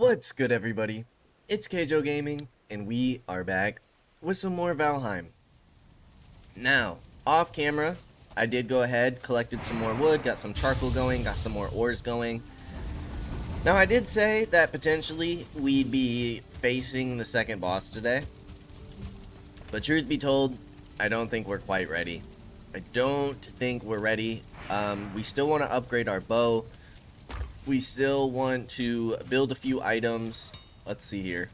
What's good, everybody? It's Kaige-O Gaming, and we are back with some more Valheim. Now, off camera, I did go ahead, collected some more wood, got some charcoal going, got some more ores going. Now, I did say that potentially we'd be facing the second boss today, but truth be told, I don't think we're quite ready. I don't think we're ready. We still want to upgrade our bow. We still want to build a few items. Let's see here.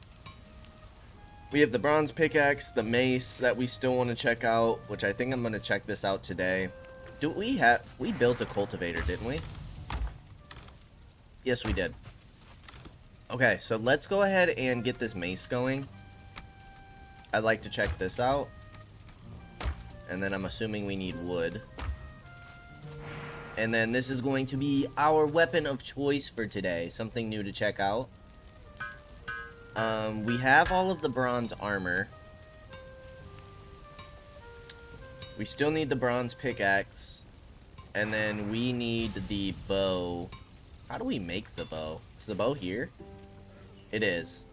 We have the bronze pickaxe, the mace that we still want to check out, which I think I'm going to check this out today. We built a cultivator, didn't we? Yes, we did. Okay, so let's go ahead and get this mace going. I'd like to check this out. And then I'm assuming we need wood. And then this is going to be our weapon of choice for today. Something new to check out. We have all of the bronze armor. We still need the bronze pickaxe. And then we need the bow. How do we make the bow? Is the bow here? It is.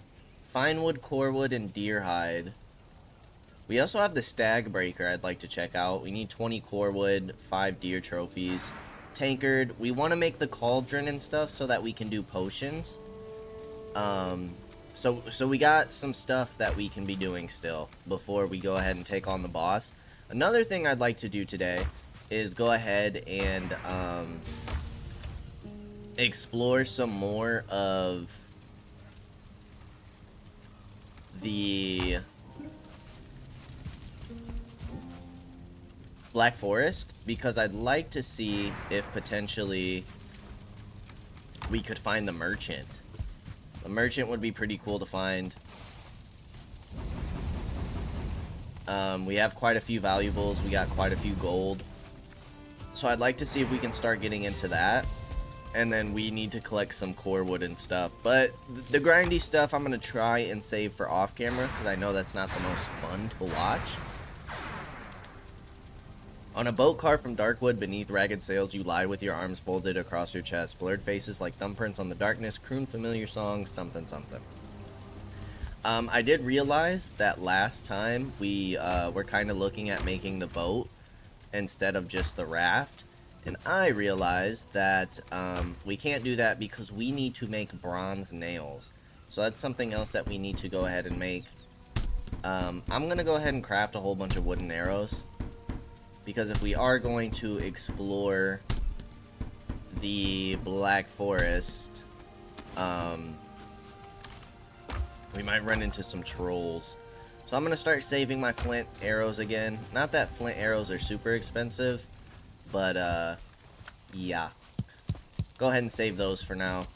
Fine wood, core wood, and deer hide. We also have the stag breaker I'd like to check out. We need 20 core wood, 5 deer trophies. Tankard. We want to make the cauldron and stuff so that we can do potions. So we got some stuff that we can be doing still before we go ahead and take on the boss. Another thing I'd like to do today is go ahead and explore some more of the Black Forest, because I'd like to see if potentially we could find the merchant. The merchant would be pretty cool to find. We have quite a few valuables. We got quite a few gold. So I'd like to see if we can start getting into that. And then we need to collect some core wood and stuff. But the grindy stuff I'm going to try and save for off camera, because I know that's not the most fun to watch. On a boat car from Darkwood, beneath ragged sails, you lie with your arms folded across your chest. Blurred faces like thumbprints on the darkness, croon familiar songs, something, something. I did realize that last time we were kind of looking at making the boat instead of just the raft. And I realized that we can't do that because we need to make bronze nails. So that's something else that we need to go ahead and make. I'm going to go ahead and craft a whole bunch of wooden arrows. Because if we are going to explore the Black Forest, we might run into some trolls. So I'm going to start saving my flint arrows again. Not that flint arrows are super expensive, but yeah. Go ahead and save those for now.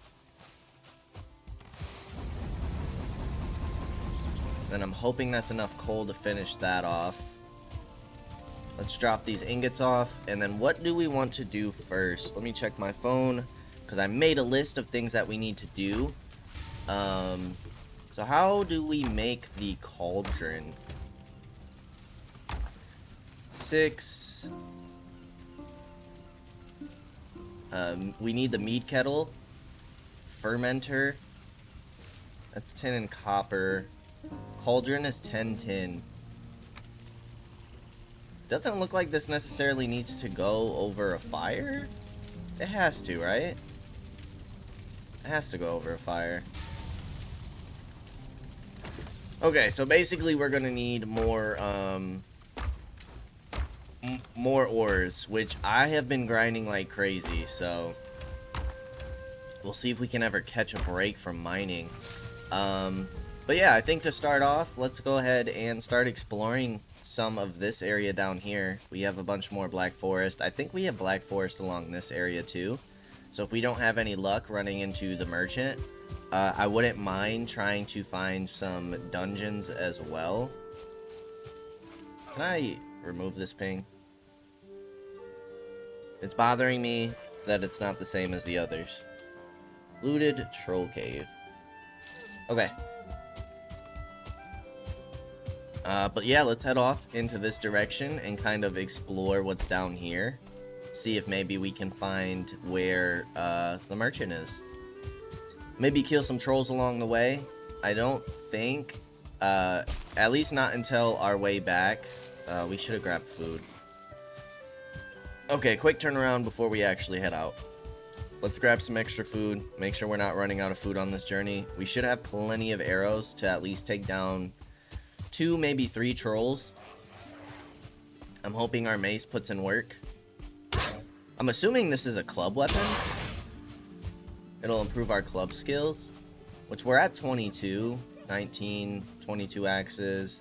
Then I'm hoping that's enough coal to finish that off. Let's drop these ingots off, and then what do we want to do first? Let me check my phone, because I made a list of things that we need to do. So how do we make the cauldron? 6. We need the mead kettle. Fermenter. That's 10 in copper. Cauldron is 10 tin. Doesn't look like this necessarily needs to go over a fire. It has to, right? It has to go over a fire. Okay, so basically we're gonna need more more ores, which I have been grinding like crazy, so we'll see if we can ever catch a break from mining. But yeah, I think to start off, let's go ahead and start exploring some of this area down here. We have a bunch more Black Forest. I think we have Black Forest along this area too. So if we don't have any luck running into the merchant, I wouldn't mind trying to find some dungeons as well. Can I remove this ping? It's bothering me that it's not the same as the others. Looted troll cave. Okay. But yeah, let's head off into this direction and kind of explore what's down here. See if maybe we can find where the merchant is. Maybe kill some trolls along the way. I don't think, at least not until our way back. We should have grabbed food. Okay, quick turnaround before we actually head out. Let's grab some extra food. Make sure we're not running out of food on this journey. We should have plenty of arrows to at least take down 2, maybe 3 trolls. I'm hoping our mace puts in work. I'm assuming this is a club weapon. It'll improve our club skills, which we're at 22, 19, 22 axes.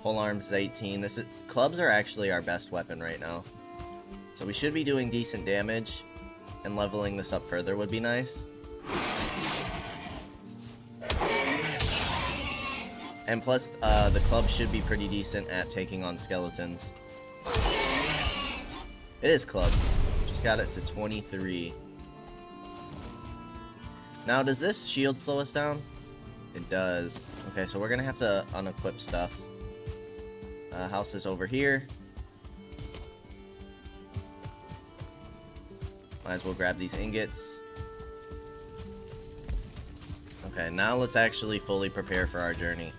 Pole arms is 18. Clubs are actually our best weapon right now. So we should be doing decent damage, and leveling this up further would be nice. And plus, the club should be pretty decent at taking on skeletons. It is clubs. Just got it to 23. Now, does this shield slow us down? It does. Okay, so we're gonna have to unequip stuff. House is over here. Might as well grab these ingots. Okay, now let's actually fully prepare for our journey.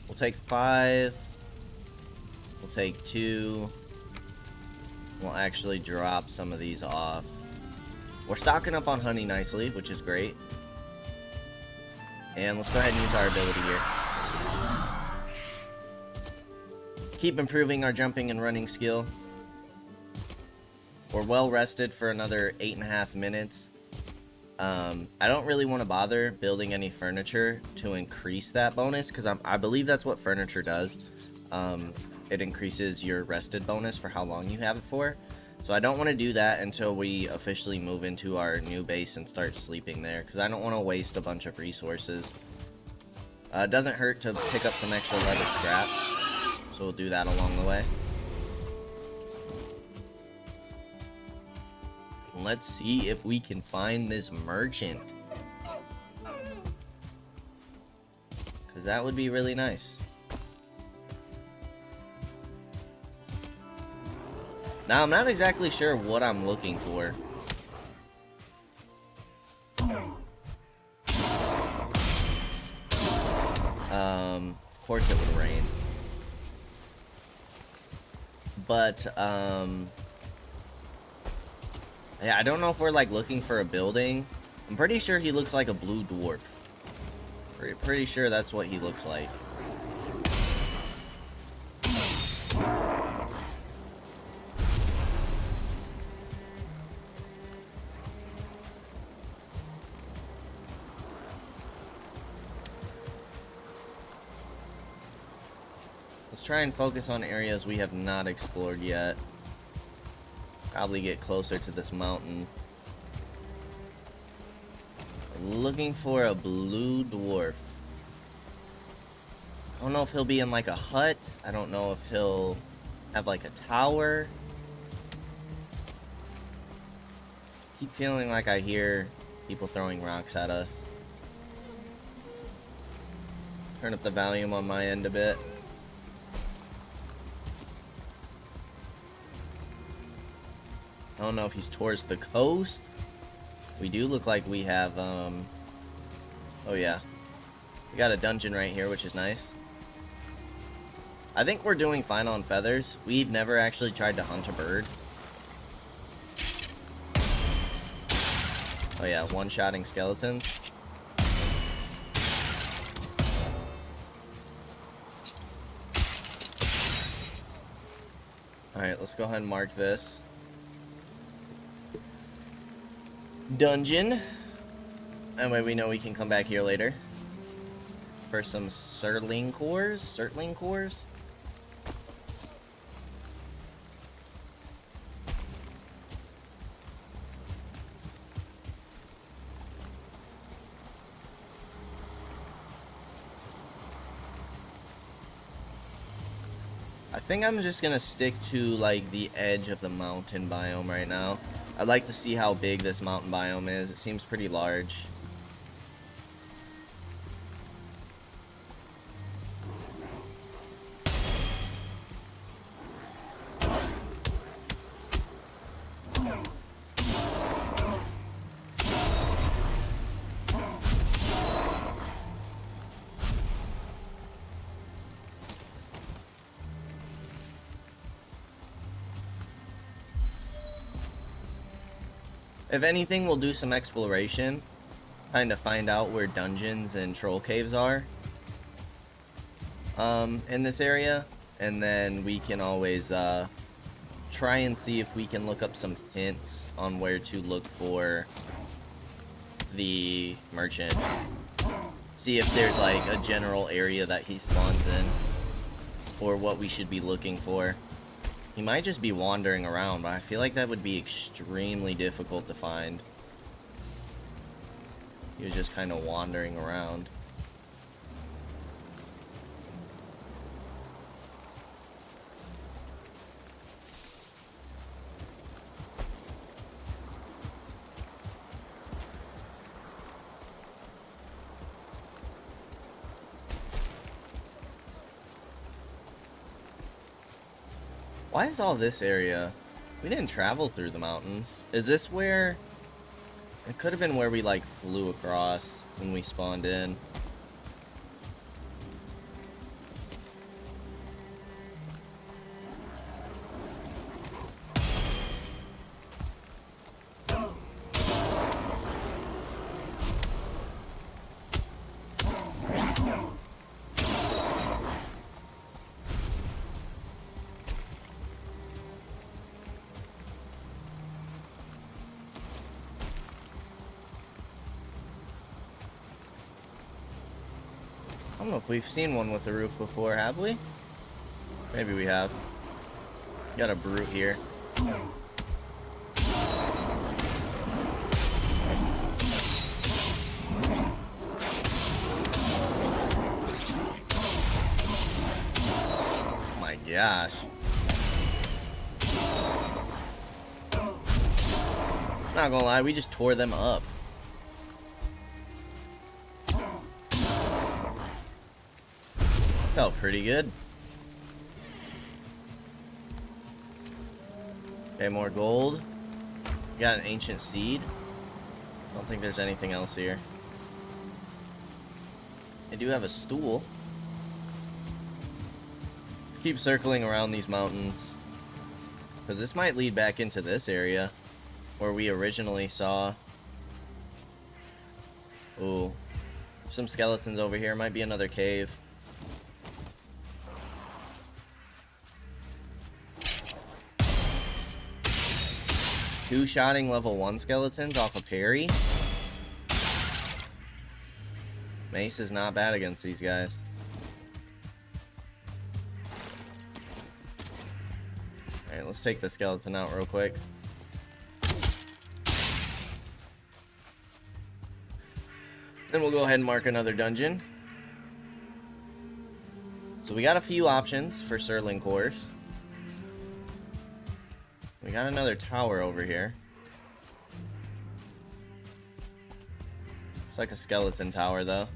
We'll take 5. We'll take 2. We'll actually drop some of these off. We're stocking up on honey nicely, which is great. And let's go ahead and use our ability here. Keep improving our jumping and running skill. We're well rested for another 8.5 minutes. I don't really want to bother building any furniture to increase that bonus, because I believe that's what furniture does. It increases your rested bonus for how long you have it for. So I don't want to do that until we officially move into our new base and start sleeping there, because I don't want to waste a bunch of resources. It doesn't hurt to pick up some extra leather scraps, so we'll do that along the way. Let's see if we can find this merchant, because that would be really nice. Now, I'm not exactly sure what I'm looking for. Of course it would rain. But, yeah, I don't know if we're, like, looking for a building. I'm pretty sure he looks like a blue dwarf. Pretty sure that's what he looks like. Let's try and focus on areas we have not explored yet. Probably get closer to this mountain. Looking for a blue dwarf. I don't know if he'll be in like a hut. I don't know if he'll have like a tower. Keep feeling like I hear people throwing rocks at us. Turn up the volume on my end a bit. I don't know if he's towards the coast. We do look like we have, oh yeah. We got a dungeon right here, which is nice. I think we're doing fine on feathers. We've never actually tried to hunt a bird. Oh yeah, one-shotting skeletons. Alright, let's go ahead and mark this. Dungeon. That way we know we can come back here later for some Surtling cores. Surtling cores. I think I'm just gonna stick to like the edge of the mountain biome right now. I'd like to see how big this mountain biome is. It seems pretty large. If anything, we'll do some exploration, trying to find out where dungeons and troll caves are in this area, and then we can always try and see if we can look up some hints on where to look for the merchant. See if there's like a general area that he spawns in, or what we should be looking for. He might just be wandering around, but I feel like that would be extremely difficult to find. He was just kind of wandering around. Why is all this area? We didn't travel through the mountains. Is this where... It could have been where we, like, flew across when we spawned in. I don't know if we've seen one with a roof before, have we? Maybe we have. Got a brute here. Oh my gosh. Not gonna lie, we just tore them up. Felt pretty good. Okay, more gold. Got an ancient seed. Don't think there's anything else here. I do have a stool. Let's keep circling around these mountains, because this might lead back into this area where we originally saw. Ooh, some skeletons over here. Might be another cave. Two-shotting level 1 skeletons off a parry. Mace is not bad against these guys. Alright, let's take the skeleton out real quick. Then we'll go ahead and mark another dungeon. So we got a few options for Serling cores. We got another tower over here. It's like a skeleton tower, though.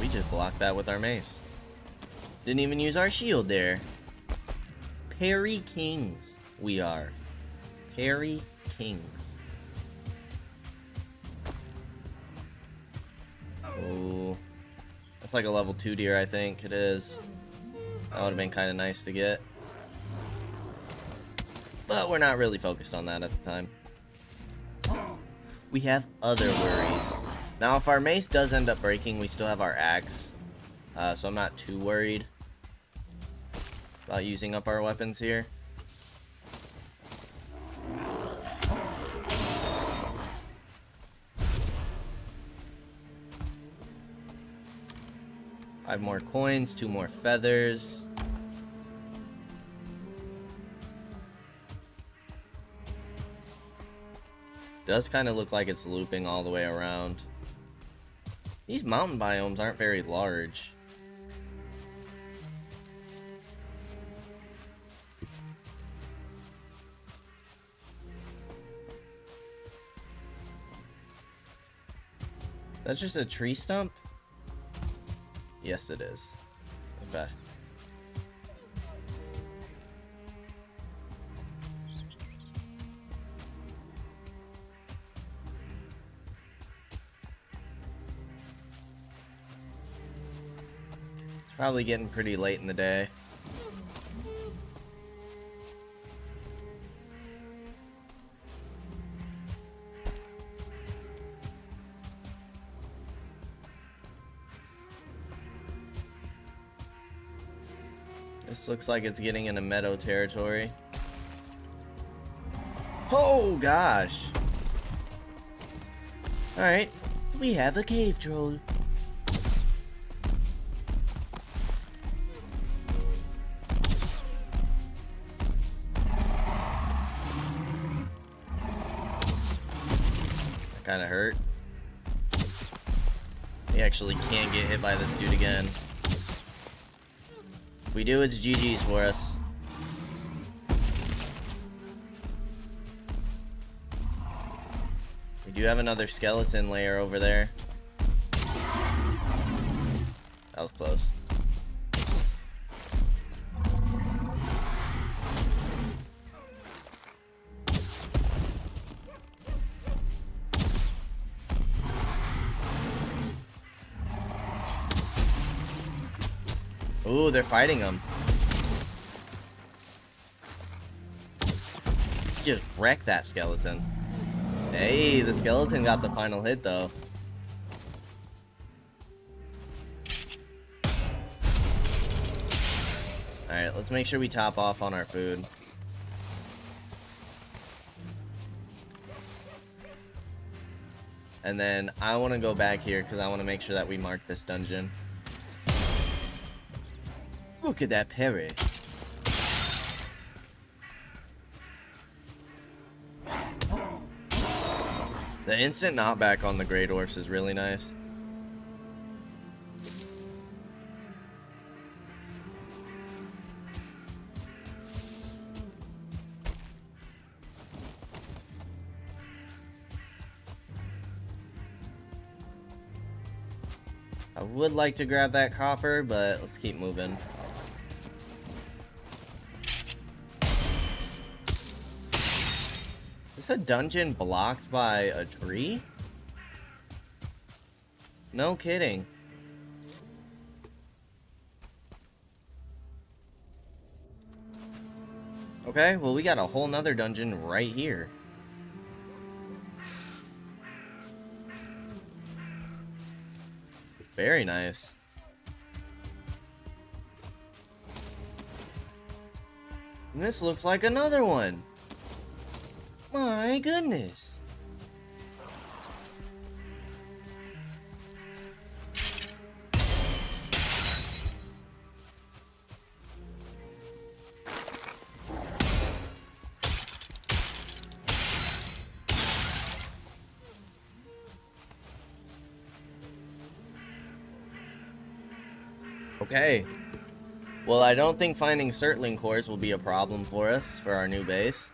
We just blocked that with our mace. Didn't even use our shield there. Parry Kings, we are. Parry Kings. Oh, that's like a level 2 deer, I think it is. That would have been kind of nice to get. But we're not really focused on that at the time. We have other worries. Now, if our mace does end up breaking, we still have our axe. So I'm not too worried about using up our weapons here. Five more coins, 2 more feathers. Does kind of look like it's looping all the way around. These mountain biomes aren't very large. That's just a tree stump? Yes, it is. Okay. Probably getting pretty late in the day. This looks like it's getting into meadow territory. Oh gosh. Alright, we have a cave troll. That kinda hurt. He actually can't get hit by this dude again. If we do, it's GG's for us. We do have another skeleton layer over there. That was close. Ooh, they're fighting him. Just wreck that skeleton. Hey, the skeleton got the final hit though. Alright, let's make sure we top off on our food. And then I want to go back here because I want to make sure that we mark this dungeon. Look at that parry. The instant knockback on the Grey Dwarfs is really nice. I would like to grab that copper, but let's keep moving. Is this a dungeon blocked by a tree? No kidding. Okay, well we got a whole nother dungeon right here. Very nice. And this looks like another one. My goodness. Okay. Well, I don't think finding Surtling cores will be a problem for us for our new base.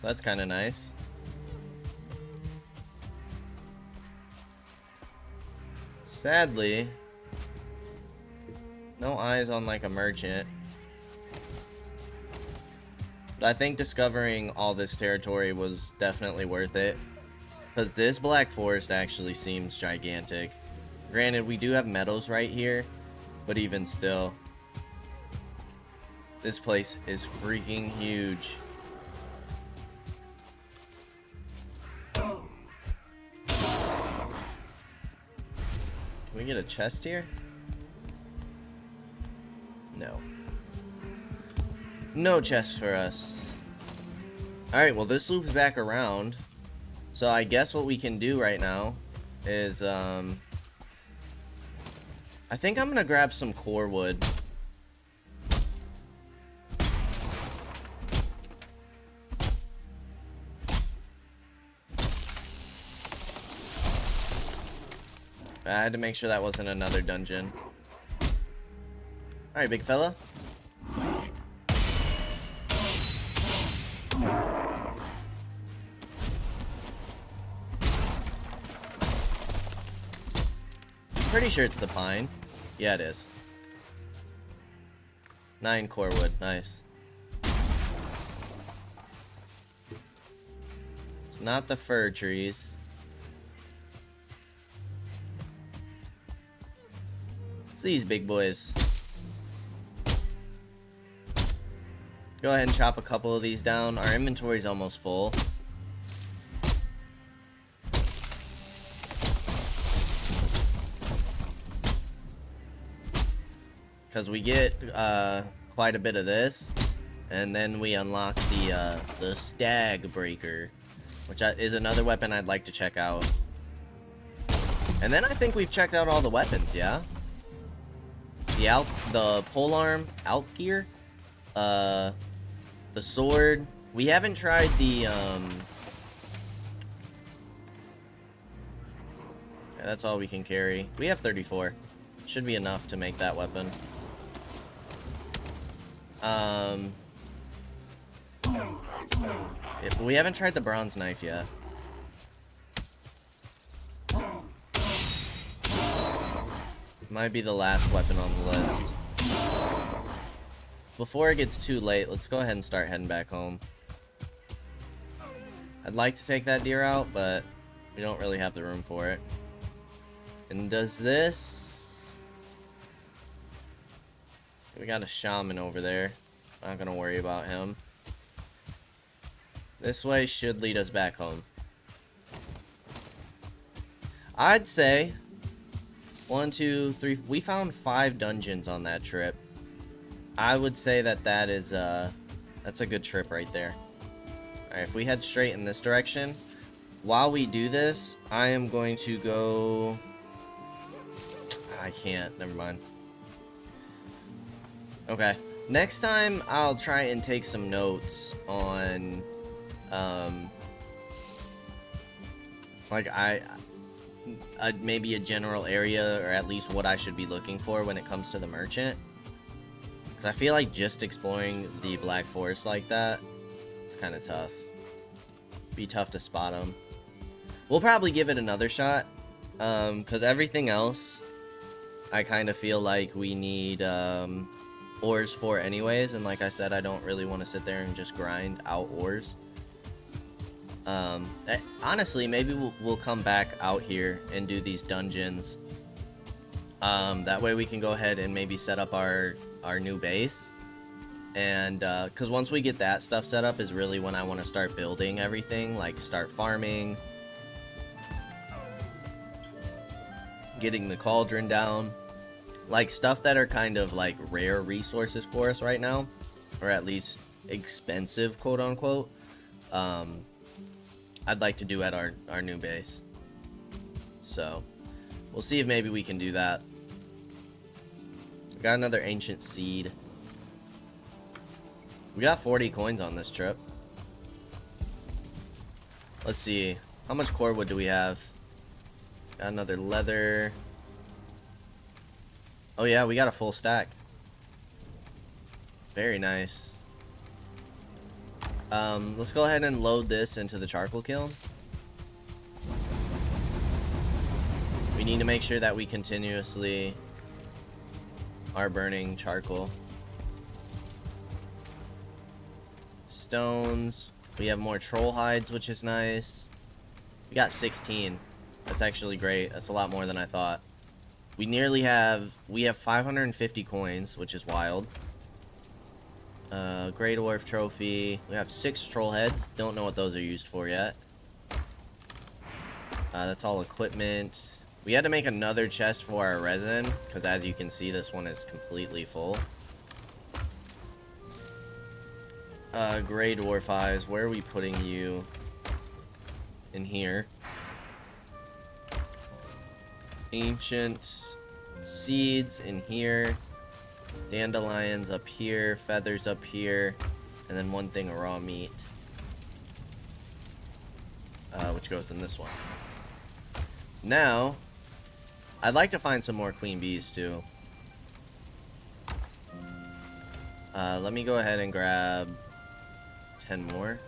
So that's kind of nice. Sadly, no eyes on like a merchant. But I think discovering all this territory was definitely worth it. Because this Black Forest actually seems gigantic. Granted, we do have meadows right here, but even still, this place is freaking huge. Can we get a chest here? No. No chest for us. Alright, well this loops back around. So I guess what we can do right now is, I think I'm gonna grab some core wood. I had to make sure that wasn't another dungeon. Alright, big fella. Pretty sure it's the pine. Yeah, it is. 9 core wood. Nice. It's not the fir trees. these big boys. Go ahead and chop a couple of these down. Our inventory's almost full. Because we get quite a bit of this. And then we unlock the Stag Breaker, which is another weapon I'd like to check out. And then I think we've checked out all the weapons, yeah? The polearm, out gear, the sword. We haven't tried the, yeah, that's all we can carry. We have 34. Should be enough to make that weapon. We haven't tried the bronze knife yet. Might be the last weapon on the list. Before it gets too late, let's go ahead and start heading back home. I'd like to take that deer out, but we don't really have the room for it. And does this... We got a shaman over there. Not gonna worry about him. This way should lead us back home. I'd say 1, 2, 3. We found 5 dungeons on that trip. I would say that is that's a good trip right there. All right, if we head straight in this direction, while we do this, I am going to go. I can't. Never mind. Okay. Next time, I'll try and take some notes on, like maybe a general area, or at least what I should be looking for when it comes to the merchant. Because I feel like just exploring the Black Forest like that, it's kind of tough. Be tough to spot them. We'll probably give it another shot, because everything else, I kind of feel like we need, ores for anyways, and like I said, I don't really want to sit there and just grind out ores. Honestly, maybe we'll come back out here and do these dungeons. That way we can go ahead and maybe set up our new base. And because once we get that stuff set up is really when I want to start building everything, like start farming, getting the cauldron down, like stuff that are kind of like rare resources for us right now, or at least expensive, quote unquote. I'd like to do at our new base. So we'll see if maybe we can do that. We got another ancient seed. We got 40 coins on this trip. Let's see. How much core wood do we have? Got another leather. Oh yeah, we got a full stack. Very nice. Let's go ahead and load this into the charcoal kiln. We need to make sure that we continuously are burning charcoal. Stones. We have more troll hides, which is nice. We got 16. That's actually great. That's a lot more than I thought. We have 550 coins, which is wild. Great Dwarf Trophy. We have 6 troll heads. Don't know what those are used for yet. That's all equipment. We had to make another chest for our resin, because as you can see, this one is completely full. Grey Dwarf Eyes. Where are we putting you? In here. Ancient seeds in here. Dandelions up here. Feathers up here. And then one thing of raw meat. Which goes in this one. Now, I'd like to find some more queen bees too. Let me go ahead and grab 10 more.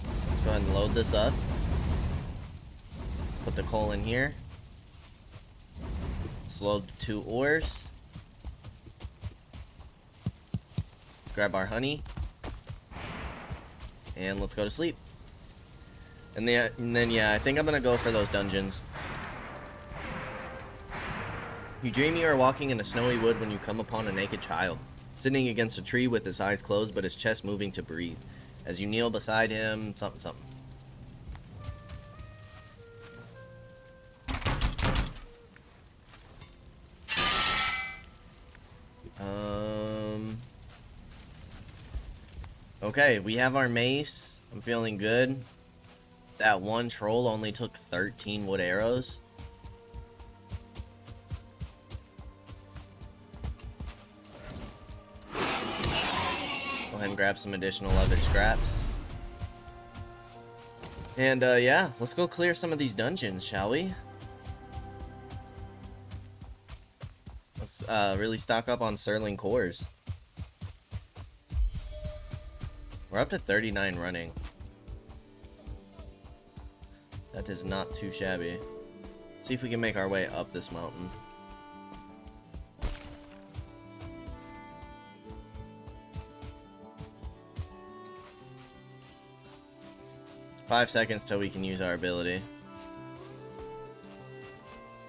Let's go ahead and load this up. Put the coal in here. Let's load the 2 ores. Grab our honey. And let's go to sleep. And then yeah, I think I'm gonna go for those dungeons. You dream you are walking in a snowy wood when you come upon a naked child, sitting against a tree with his eyes closed but his chest moving to breathe. As you kneel beside him, something, something. Okay, we have our mace. I'm feeling good. That one troll only took 13 wood arrows. Go ahead and grab some additional leather scraps. And yeah, let's go clear some of these dungeons, shall we? Let's really stock up on Sterling cores. We're up to 39 running. That is not too shabby. See if we can make our way up this mountain. Five seconds till we can use our ability.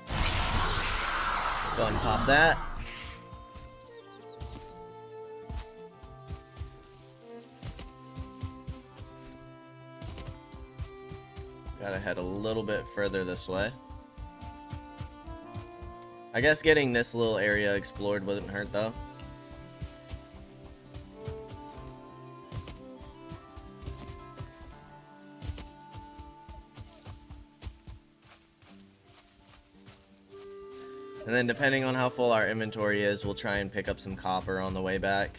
Go ahead and pop that. Gotta head a little bit further this way. I guess getting this little area explored wouldn't hurt though. And then depending on how full our inventory is, we'll try and pick up some copper on the way back.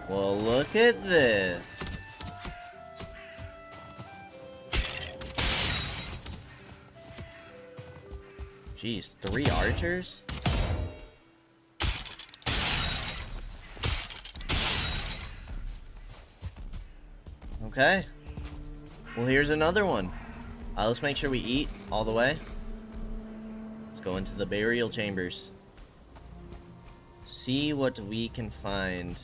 Well, look at this. Jeez, 3 archers? Okay. Well, here's another one. Let's make sure we eat all the way. Let's go into the burial chambers. See what we can find.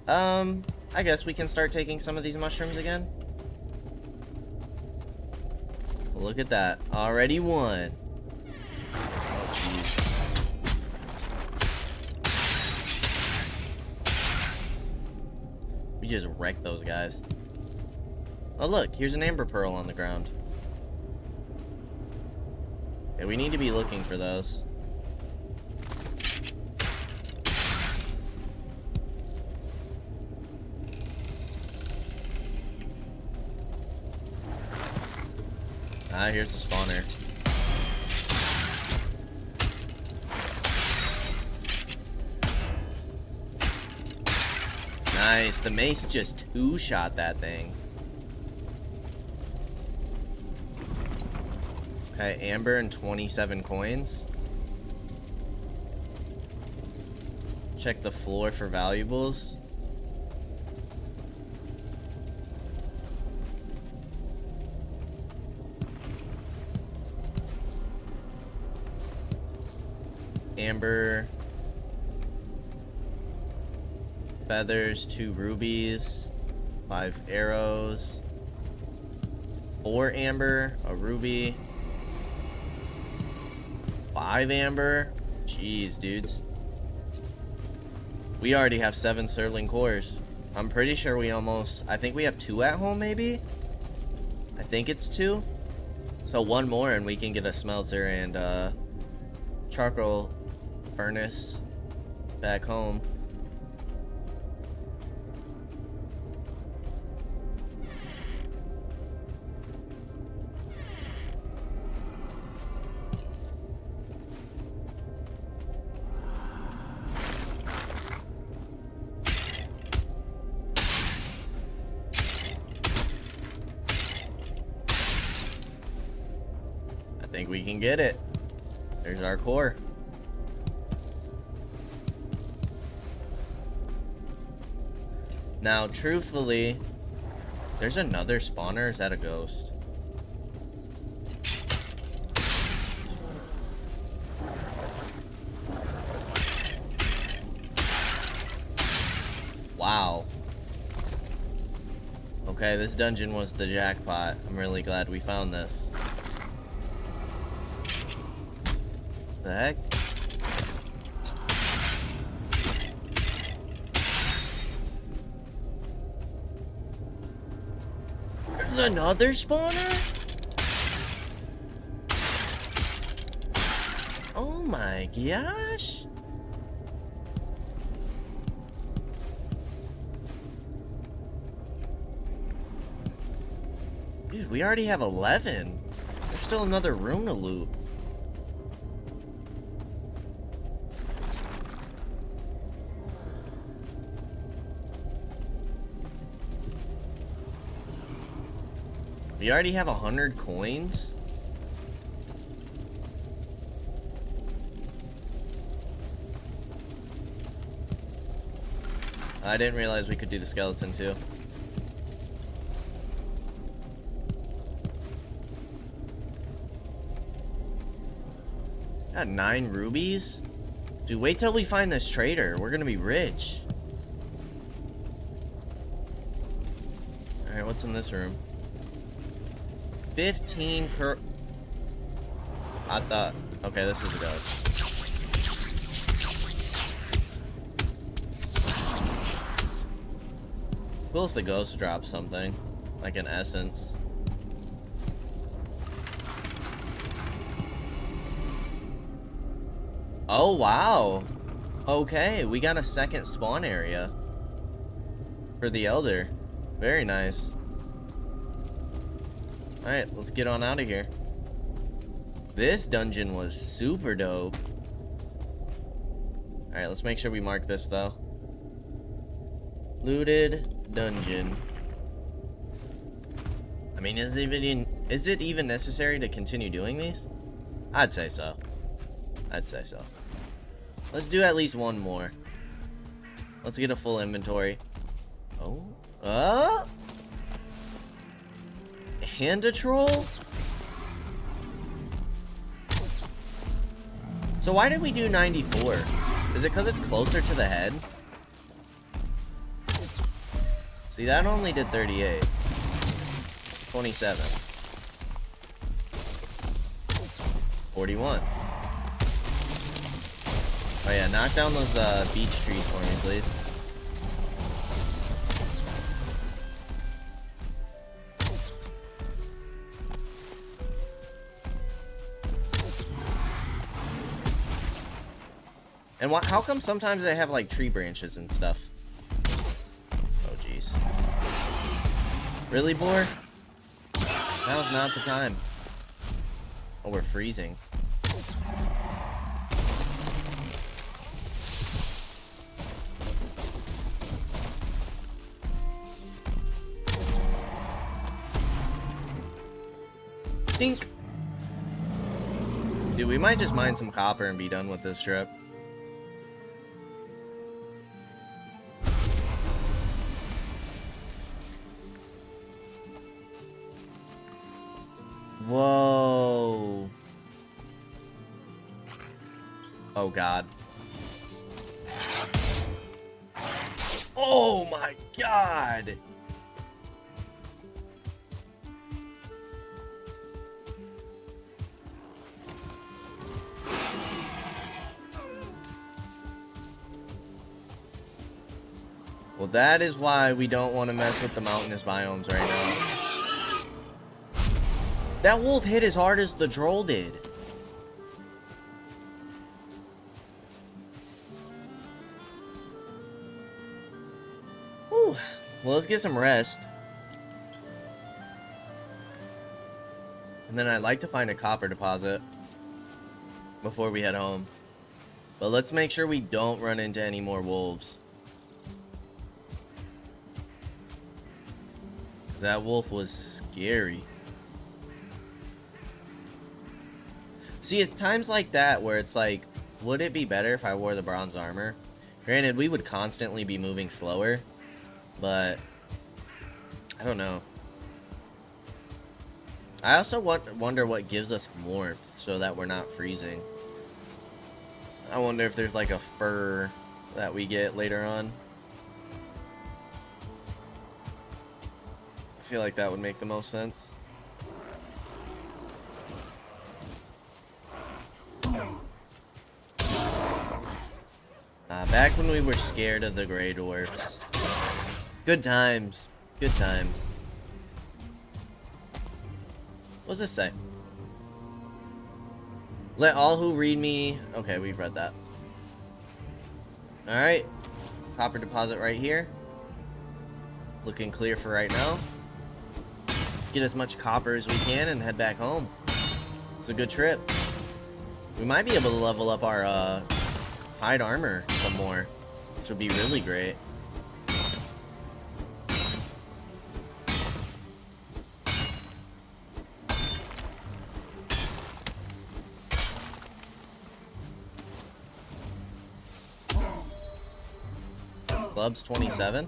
I guess we can start taking some of these mushrooms again. Look at that. Already one. Oh, jeez. We just wrecked those guys. Oh, look. Here's an amber pearl on the ground. Yeah, we need to be looking for those. Ah, here's the spawner. Nice. The mace just two-shot that thing. Okay, amber and 27 coins. Check the floor for valuables. Amber, feathers, 2 rubies, 5 arrows, 4 amber, a ruby, 5 amber. Jeez, dudes. We already have 7 sterling cores. I'm pretty sure we almost... I think we have 2 at home, maybe? I think it's 2. So 1 more and we can get a smelter and charcoal furnace back home. I think we can get it. There's our core. Now, truthfully, there's another spawner. Is that a ghost? Wow. Okay, this dungeon was the jackpot. I'm really glad we found this. The heck? There's another spawner? Oh my gosh. Dude, we already have 11. There's still another room to loot. We already have 100 coins? I didn't realize we could do the skeleton too. Got 9 rubies? Dude, wait till we find this trader. We're gonna be rich. Alright, what's in this room? 15 per... I thought... Okay, this is a ghost. Cool if the ghost drops something. Like an essence. Oh, wow. Okay, we got a second spawn area. For the Elder. Very nice. Alright, let's get on out of here. This dungeon was super dope. Alright, let's make sure we mark this, though. Looted dungeon. I mean, is it even necessary to continue doing these? I'd say so. I'd say so. Let's do at least one more. Let's get a full inventory. Oh. Hand a troll? So why did we do 94? Is it because it's closer to the head? See, that only did 38. 27. 41. Oh yeah, knock down those beech trees for me, please. And how come sometimes they have like tree branches and stuff? Oh jeez. Really, boar? Now's not the time. Oh, we're freezing. Think. Dude, we might just mine some copper and be done with this trip. Whoa. Oh, God. Oh, my God. Well, that is why we don't want to mess with the mountainous biomes right now. That wolf hit as hard as the troll did. Whew. Well, let's get some rest. And then I'd like to find a copper deposit before we head home. But let's make sure we don't run into any more wolves. That wolf was scary. See, it's times like that where it's like, would it be better if I wore the bronze armor? Granted, we would constantly be moving slower, but I don't know. I also wonder what gives us warmth so that we're not freezing. I wonder if there's like a fur that we get later on. I feel like that would make the most sense. Back when we were scared of the Grey Dwarfs. Good times. Good times. What does this say? Let all who read me... Okay, we've read that. Alright. Copper deposit right here. Looking clear for right now. Let's get as much copper as we can and head back home. It's a good trip. We might be able to level up our hide armor some more, which would be really great. Clubs 27.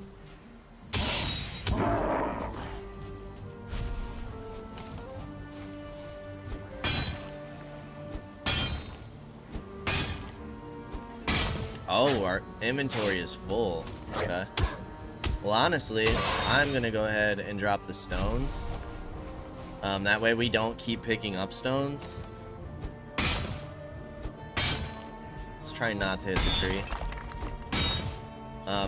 Oh, our inventory is full. Okay. Well, honestly, I'm gonna go ahead and drop the stones. That way we don't keep picking up stones. Let's try not to hit the tree.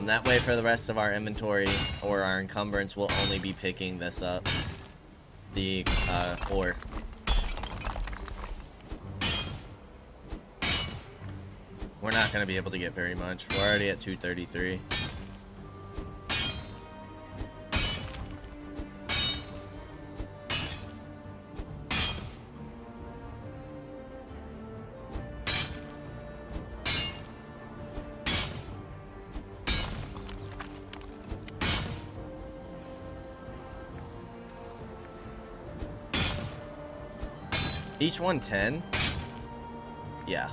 That way for the rest of our inventory or our encumbrance, we'll only be picking this up. The ore. We're not going to be able to get very much. We're already at 233. Each one 10? Yeah.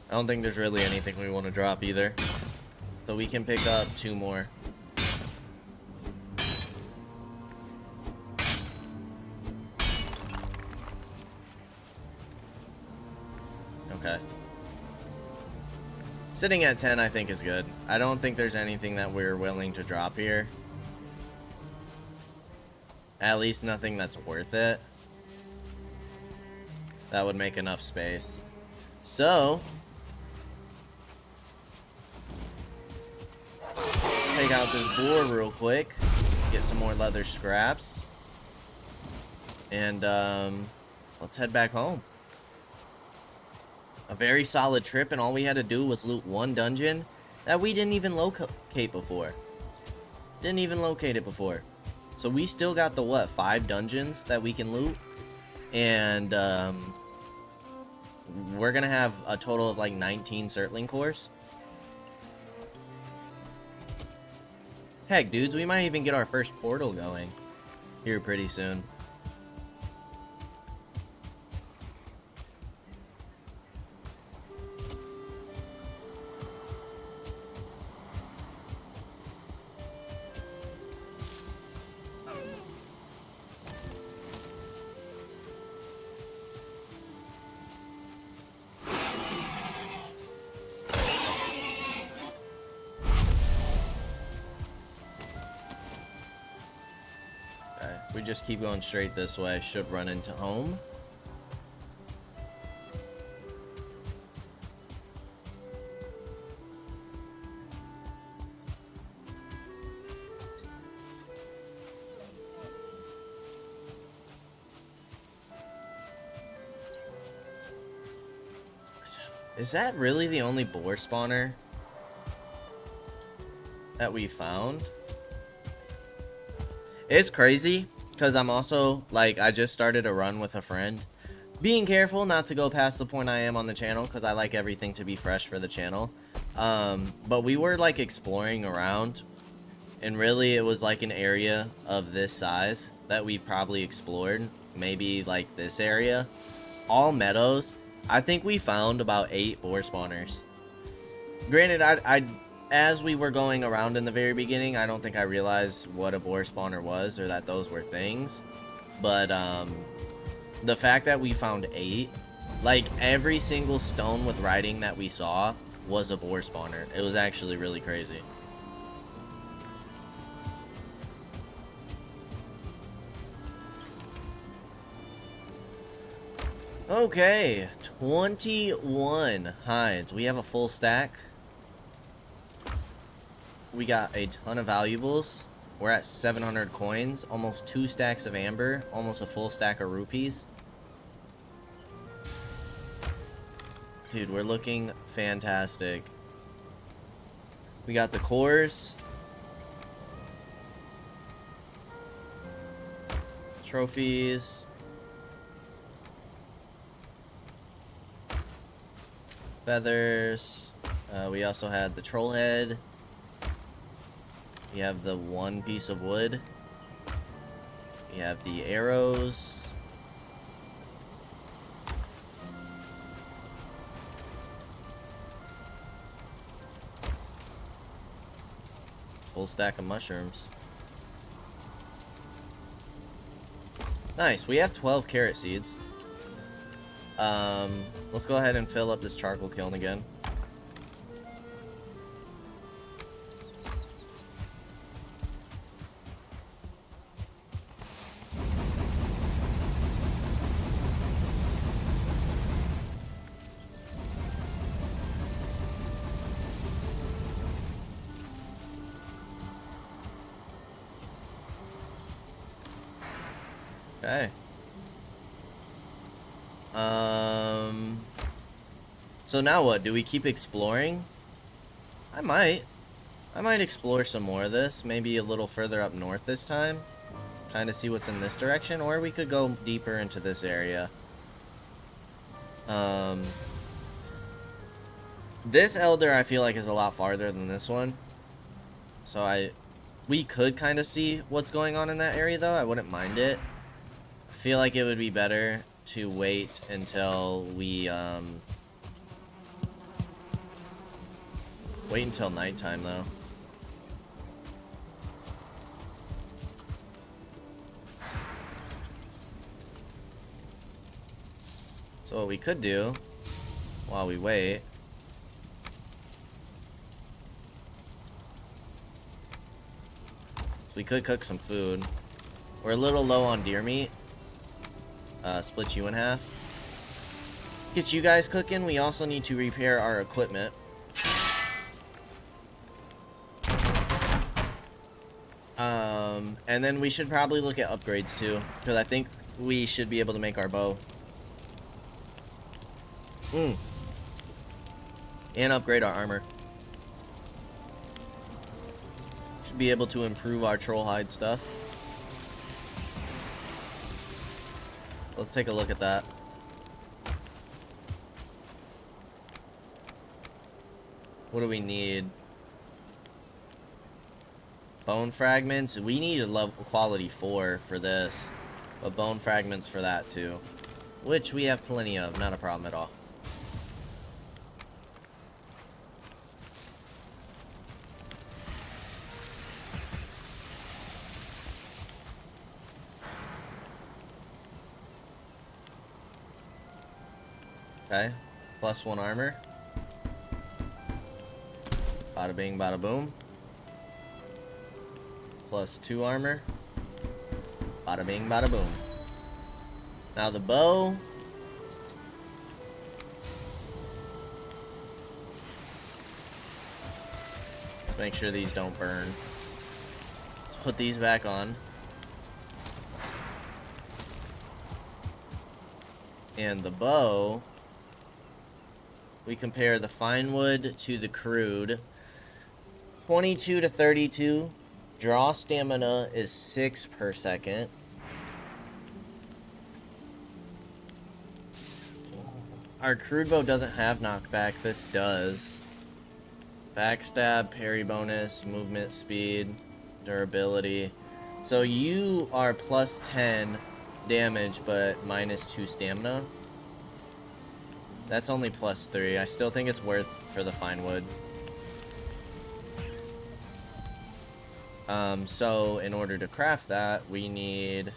I don't think there's really anything we want to drop either. So we can pick up 2 more. Okay. Sitting at 10 I think is good. I don't think there's anything that we're willing to drop here. At least nothing that's worth it. That would make enough space. So, take out this boar real quick. Get some more leather scraps. And let's head back home. A very solid trip, and all we had to do was loot 1 dungeon that we didn't even locate before. Didn't even locate it before. So we still got the, what, 5 dungeons that we can loot? And we're gonna have a total of like 19 Surtling cores. Heck, dudes, we might even get our first portal going here pretty soon. We just keep going straight this way, should run into home. Is that really the only boar spawner that we found? It's crazy. Because I'm also, like, I just started a run with a friend. Being careful not to go past the point I am on the channel, because I like everything to be fresh for the channel. But we were, like, exploring around. And really, it was, like, an area of this size that we've probably explored. Maybe, like, this area. All meadows. I think we found about 8 boar spawners. Granted, as we were going around in the very beginning, I don't think I realized what a boar spawner was or that those were things. But the fact that we found 8 Like, every single stone with writing that we saw was a boar spawner. It was actually really crazy. Okay, 21 hides. We have a full stack. We got a ton of valuables. We're at 700 coins, almost 2 stacks of amber, almost a full stack of rupees. Dude, we're looking fantastic. We got the cores. Trophies. Feathers. We also had the troll head. We have the one piece of wood. We have the arrows. Full stack of mushrooms. Nice. We have 12 carrot seeds. Let's go ahead and fill up this charcoal kiln again. Okay. So now what? Do we keep exploring? I might explore some more of this. Maybe a little further up north this time. Kind of see what's in this direction. Or we could go deeper into this area. This elder I feel like is a lot farther than this one. So we could kind of see what's going on in that area though. I wouldn't mind it. I feel like it would be better to wait until we wait until nighttime though. So what we could do while we wait, we could cook some food. We're a little low on deer meat. Split you in half. Get you guys cooking. We also need to repair our equipment. And then we should probably look at upgrades too, because I think we should be able to make our bow. And upgrade our armor. Should be able to improve our troll hide stuff. Let's take a look at that. What do we need? Bone fragments. We need a level quality 4 for this, but bone fragments for that too, which we have plenty of. Not a problem at all. Okay, +1 armor. Bada bing, bada boom. +2 armor. Bada bing, bada boom. Now the bow. Let's make sure these don't burn. Let's put these back on. And the bow, we compare the fine wood to the crude. 22 to 32. Draw stamina is 6 per second. Our crude bow doesn't have knockback. This does. Backstab, parry bonus, movement speed, durability. So you are +10 damage, but -2 stamina. That's only +3. I still think it's worth for the fine wood. So in order to craft that, we need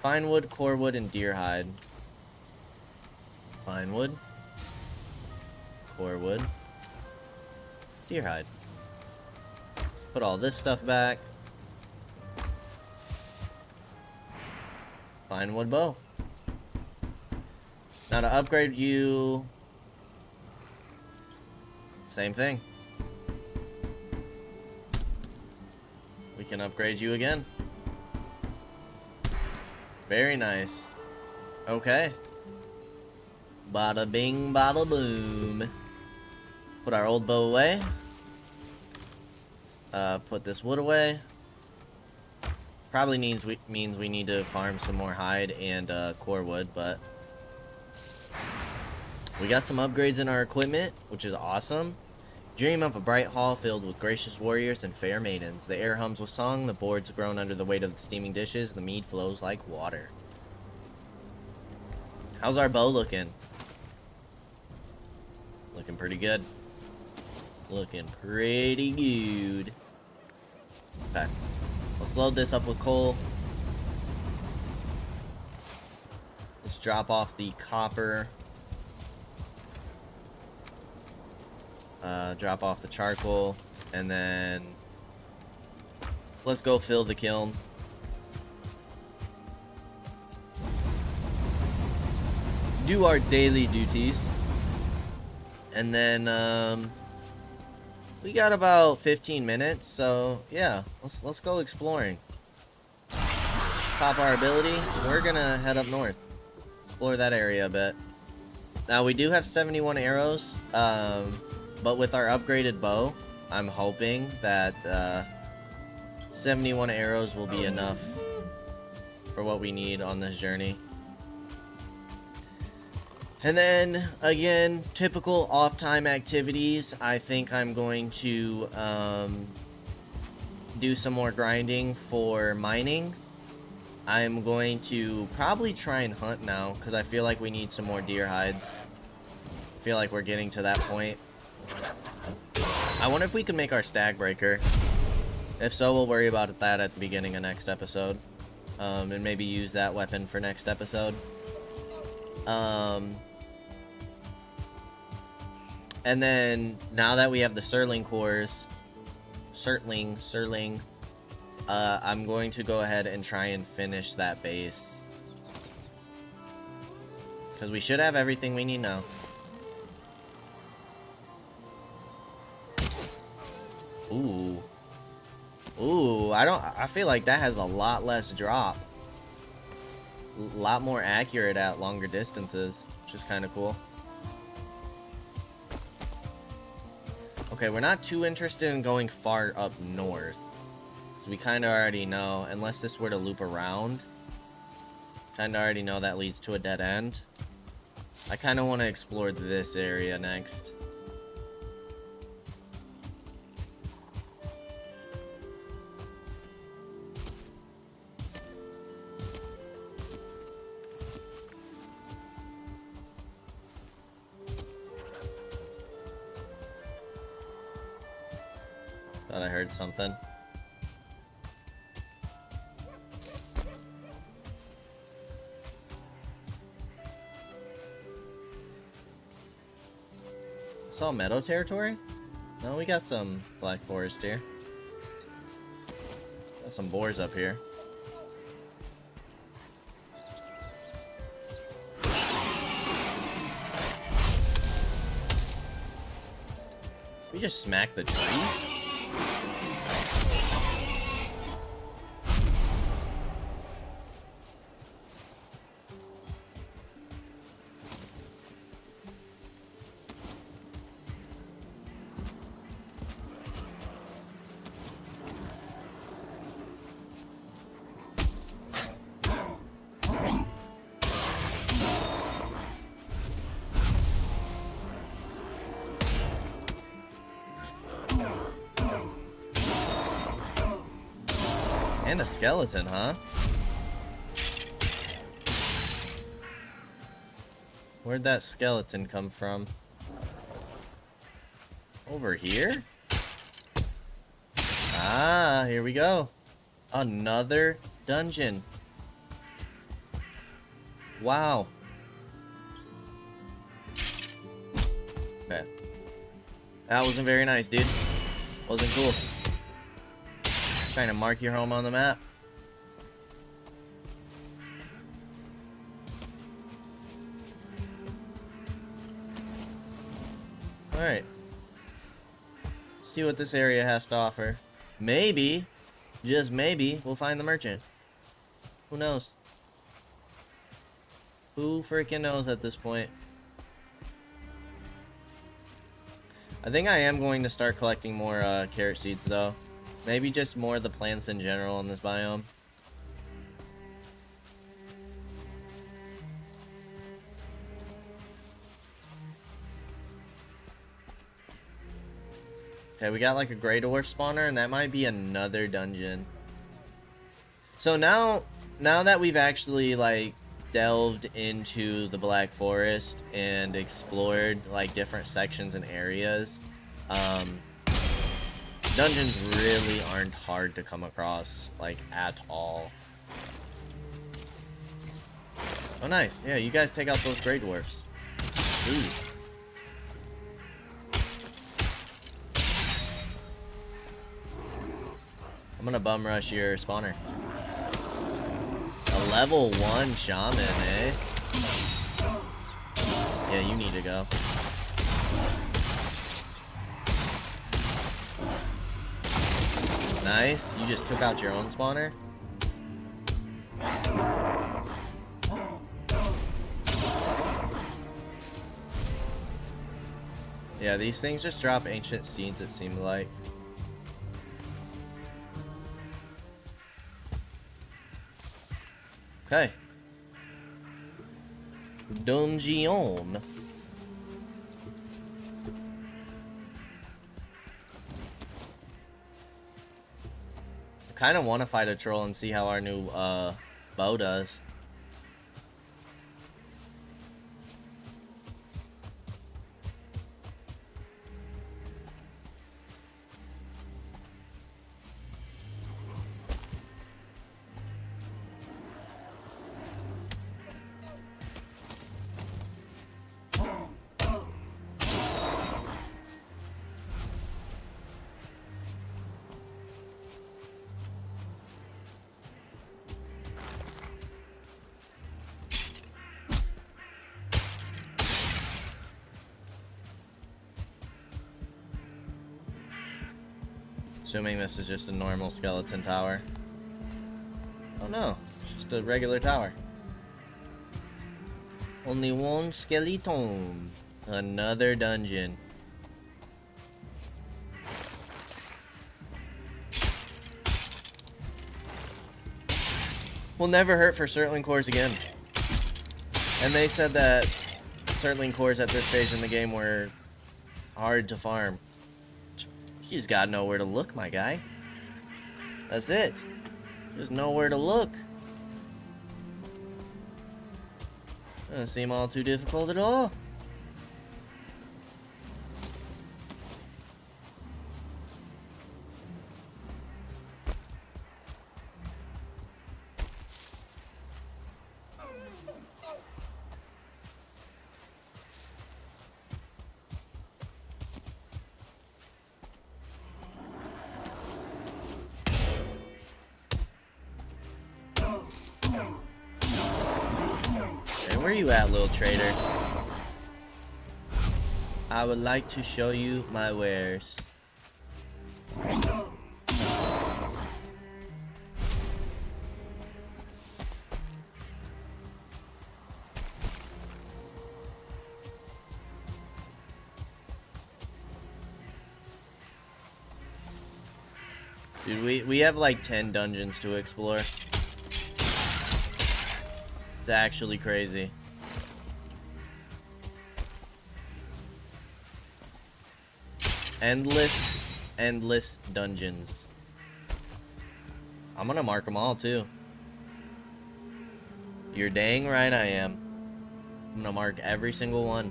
fine wood, core wood, and deer hide. Pine wood. Core wood. Deer hide. Put all this stuff back. Pine wood bow. Now to upgrade you... Same thing. We can upgrade you again. Very nice. Okay. Bada bing, bada boom. Put our old bow away. Put this wood away. Probably means we need to farm some more hide and core wood, but we got some upgrades in our equipment, which is awesome. Dream of a bright hall filled with gracious warriors and fair maidens. The air hums with song, the boards groan under the weight of the steaming dishes, the mead flows like water. How's our bow looking? Looking pretty good. Looking pretty good. Okay. Let's load this up with coal. Let's drop off the copper. Drop off the charcoal. And then let's go fill the kiln. Do our daily duties. And then we got about 15 minutes, so yeah, let's go exploring. Pop our ability. We're gonna head up north, explore that area a bit. Now we do have 71 arrows, but with our upgraded bow, I'm hoping that 71 arrows will be enough for what we need on this journey. And then, again, typical off-time activities. I think I'm going to do some more grinding for mining. I'm going to probably try and hunt now, because I feel like we need some more deer hides. I feel like we're getting to that point. I wonder if we can make our stag breaker. If so, we'll worry about that at the beginning of next episode. And maybe use that weapon for next episode. And then, now that we have the Surling cores, Surling, I'm going to go ahead and try and finish that base. Because we should have everything we need now. Ooh. Ooh, I feel like that has a lot less drop. A lot more accurate at longer distances, which is kind of cool. Okay, we're not too interested in going far up north. Because we kind of already know, unless this were to loop around. Kind of already know that leads to a dead end. I kind of want to explore this area next. Thought I heard something. It's all meadow territory? No, we got some black forest here. Got some boars up here. We just smacked the tree? And a skeleton, huh? Where'd that skeleton come from? Over here? Ah, here we go. Another dungeon. Wow. Okay. That wasn't very nice, dude. Wasn't cool. Trying to mark your home on the map. Alright. See what this area has to offer. Maybe, just maybe, we'll find the merchant. Who knows? Who freaking knows at this point? I think I am going to start collecting more carrot seeds, though. Maybe just more of the plants in general in this biome. Okay, we got like a gray dwarf spawner, and that might be another dungeon. So now that we've actually like delved into the Black Forest and explored like different sections and areas, dungeons really aren't hard to come across, like, at all. Oh, nice. Yeah, you guys take out those gray dwarfs. Please. I'm gonna bum rush your spawner. A level 1 shaman, eh? Yeah, you need to go. Nice. You just took out your own spawner. Yeah, these things just drop ancient seeds, it seemed like. Okay. Dungeon. I kind of want to fight a troll and see how our new bow does. Assuming this is just a normal skeleton tower. Oh no, it's just a regular tower. Only one skeleton. Another dungeon. Will never hurt for Surtling cores again. And they said that Surtling cores at this stage in the game were hard to farm. You just gotta know where to look, my guy. That's it. Just know where to look. Doesn't seem all too difficult at all. Where you at, little trader? I would like to show you my wares. Dude, we have like 10 dungeons to explore. It's actually crazy. Endless dungeons. I'm gonna mark them all too. You're dang right I am. I'm gonna mark every single one.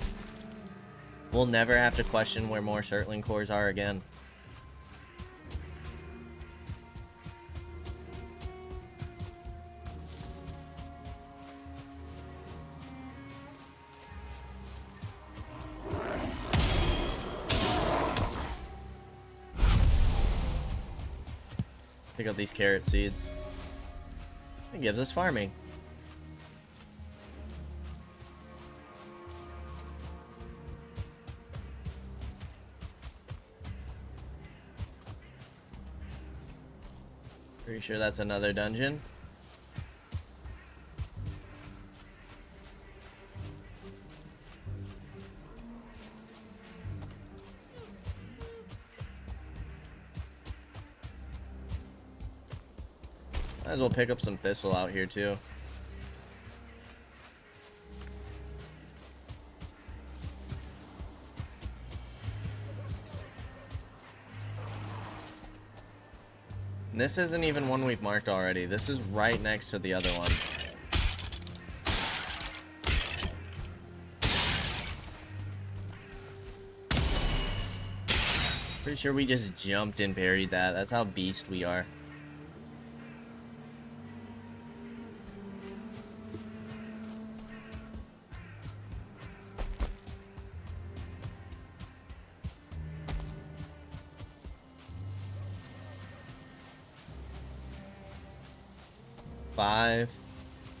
We'll never have to question where more Surtling cores are again. Pick up these carrot seeds. It gives us farming. Pretty sure that's another dungeon. Might as well pick up some thistle out here too. And this isn't even one we've marked already. This is right next to the other one. Pretty sure we just jumped and buried that. That's how beast we are.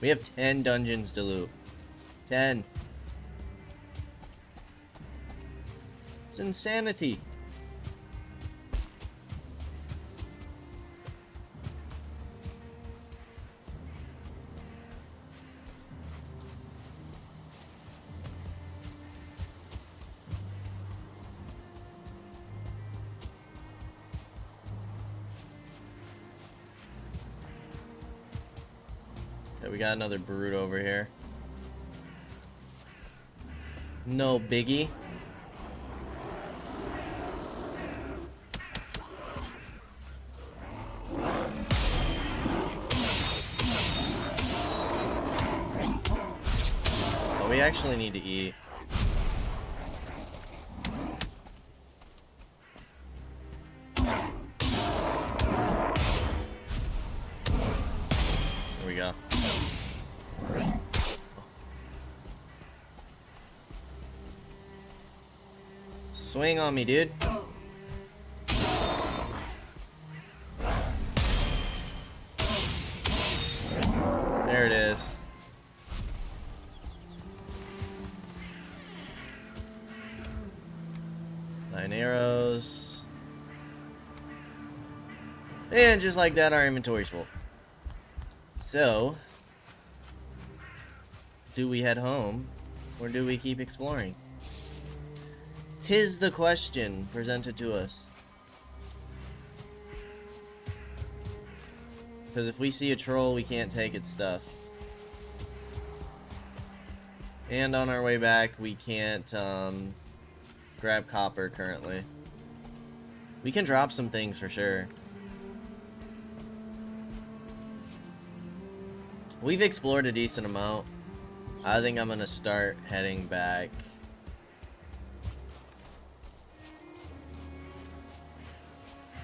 We have 10 dungeons to loot. 10. It's insanity. We got another brute over here. No biggie. But we actually need to eat. There we go. Swing on me, dude. There it is. Nine arrows. And just like that, our inventory's full. So, do we head home, or do we keep exploring? 'Tis the question presented to us. Because if we see a troll, we can't take its stuff. And on our way back, we can't grab copper currently. We can drop some things for sure. We've explored a decent amount. I think I'm gonna start heading back.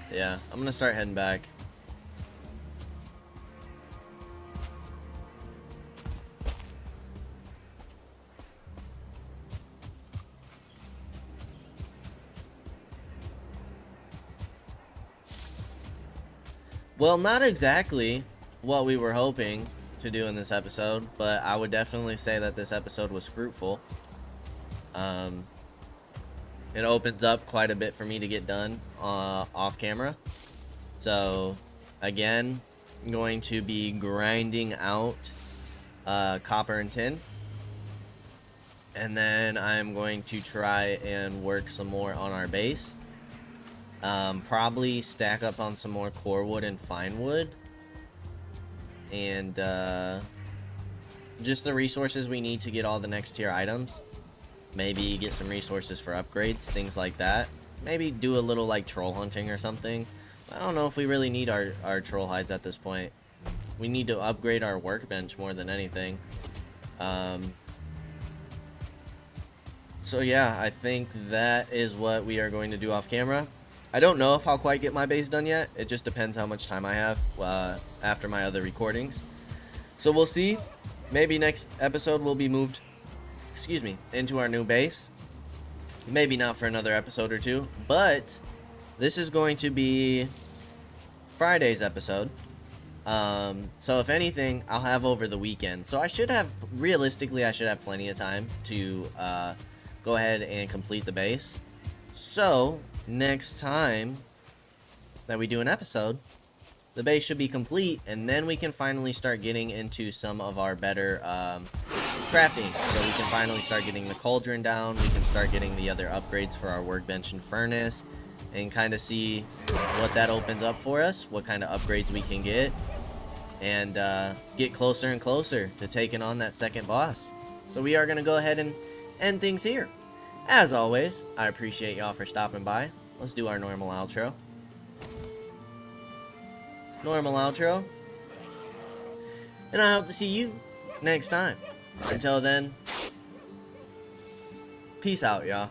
Yeah, I'm gonna start heading back. Well, not exactly what we were hoping to do in this episode, but I would definitely say that this episode was fruitful. It opens up quite a bit for me to get done off camera. So, again, I'm going to be grinding out copper and tin. And then I'm going to try and work some more on our base. Probably stack up on some more core wood and fine wood. And just the resources we need to get all the next tier items. Maybe get some resources for upgrades, things like that. Maybe do a little like troll hunting or something. I don't know if we really need our troll hides at this point. We need to upgrade our workbench more than anything. So yeah, I think that is what we are going to do off camera. I don't know if I'll quite get my base done yet. It just depends how much time I have after my other recordings. So we'll see. Maybe next episode will be moved, excuse me, into our new base. Maybe not for another episode or two, but this is going to be Friday's episode. So if anything, I'll have over the weekend. So I should have, realistically, I should have plenty of time to go ahead and complete the base. So next time that we do an episode, the base should be complete, and then we can finally start getting into some of our better crafting. So we can finally start getting the cauldron down, we can start getting the other upgrades for our workbench and furnace, and kind of see what that opens up for us, what kind of upgrades we can get, and get closer and closer to taking on that second boss. So we are going to go ahead and end things here. As always, I appreciate y'all for stopping by. Let's do our normal outro. And I hope to see you next time. Until then, peace out, y'all.